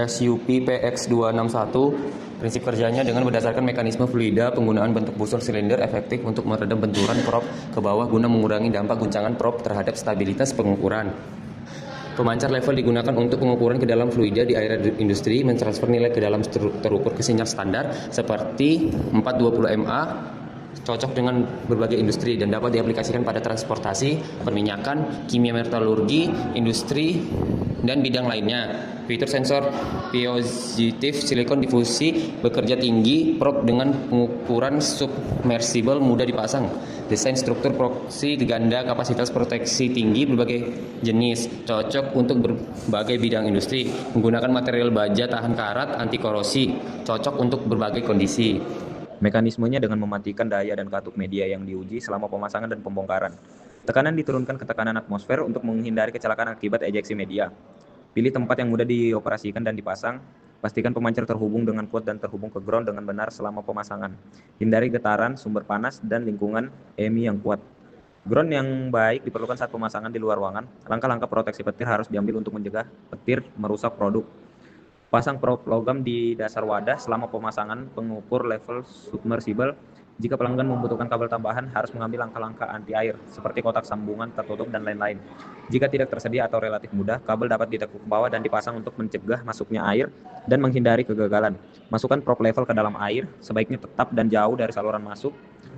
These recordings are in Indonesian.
SUP PX261. Prinsip kerjanya dengan berdasarkan mekanisme fluida, penggunaan bentuk busur silinder efektif untuk meredam benturan prop ke bawah guna mengurangi dampak guncangan prop terhadap stabilitas pengukuran. Pemancar level digunakan untuk pengukuran ke dalam fluida di area industri, mentransfer nilai ke dalam terukur ke sinyal standar seperti 420 mA, cocok dengan berbagai industri dan dapat diaplikasikan pada transportasi, perminyakan, kimia metalurgi, industri, dan bidang lainnya. Fitur sensor positif silikon difusi bekerja tinggi, prop dengan pengukuran submersible mudah dipasang. Desain struktur proksi ganda, kapasitas proteksi tinggi berbagai jenis, cocok untuk berbagai bidang industri. Menggunakan material baja tahan karat, anti korosi, cocok untuk berbagai kondisi. Mekanismenya dengan mematikan daya dan katup media yang diuji selama pemasangan dan pembongkaran. Tekanan diturunkan ke tekanan atmosfer untuk menghindari kecelakaan akibat ejeksi media. Pilih tempat yang mudah dioperasikan dan dipasang. Pastikan pemancar terhubung dengan kuat dan terhubung ke ground dengan benar selama pemasangan. Hindari getaran, sumber panas, dan lingkungan EMI yang kuat. Ground yang baik diperlukan saat pemasangan di luar ruangan. Langkah-langkah proteksi petir harus diambil untuk mencegah petir merusak produk. Pasang prop logam di dasar wadah selama pemasangan pengukur level submersible. Jika pelanggan membutuhkan kabel tambahan, harus mengambil langkah-langkah anti air, seperti kotak sambungan tertutup dan lain-lain. Jika tidak tersedia atau relatif mudah, kabel dapat ditekuk ke bawah dan dipasang untuk mencegah masuknya air dan menghindari kegagalan. Masukkan prop level ke dalam air, sebaiknya tetap dan jauh dari saluran masuk.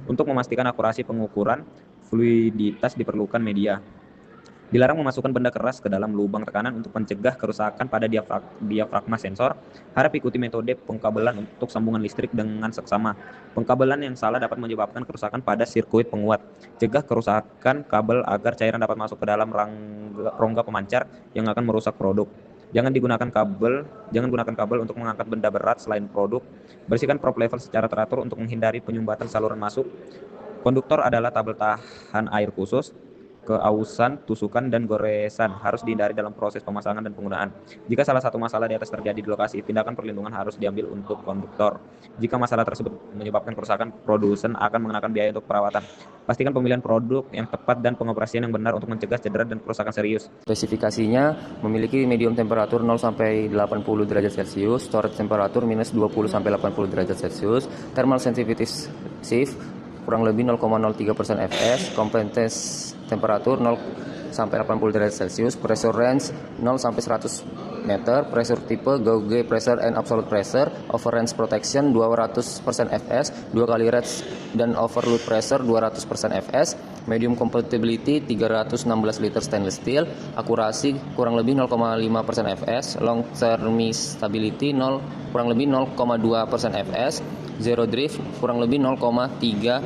Untuk memastikan akurasi pengukuran, fluiditas diperlukan media. Dilarang memasukkan benda keras ke dalam lubang tekanan untuk mencegah kerusakan pada diafragma sensor. Harap ikuti metode pengkabelan untuk sambungan listrik dengan seksama. Pengkabelan yang salah dapat menyebabkan kerusakan pada sirkuit penguat. Cegah kerusakan kabel agar cairan dapat masuk ke dalam rongga pemancar yang akan merusak produk. Jangan gunakan kabel untuk mengangkat benda berat selain produk. Bersihkan prop level secara teratur untuk menghindari penyumbatan saluran masuk. Konduktor adalah tabel tahan air khusus. Keausan, tusukan, dan goresan harus dihindari dalam proses pemasangan dan penggunaan. Jika salah satu masalah di atas terjadi di lokasi, tindakan perlindungan harus diambil untuk konduktor. Jika masalah tersebut menyebabkan kerusakan, produsen akan mengenakan biaya untuk perawatan. Pastikan pemilihan produk yang tepat dan pengoperasian yang benar untuk mencegah cedera dan kerusakan serius. Spesifikasinya memiliki medium temperatur 0-80 derajat Celcius, storage temperatur minus 20-80 derajat Celcius, thermal sensitivity shift kurang lebih 0,03% fs, competence temperatur 0-80 derajat Celcius, pressure range 0-100 meter, pressure type gauge pressure and absolute pressure, overrange protection 200% fs, 2 kali range dan overload pressure 200% fs, medium compatibility 316 liter stainless steel, akurasi kurang lebih 0,5% fs, long term stability kurang lebih 0,2% fs, zero drift kurang lebih 0,3%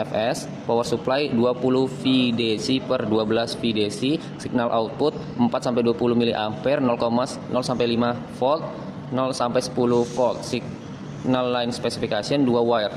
fs, power supply 20 VDC per 12 VDC, signal output 4-20 mA, 0,0-5 volt, 0-10 volt, signal line specification 2 wire.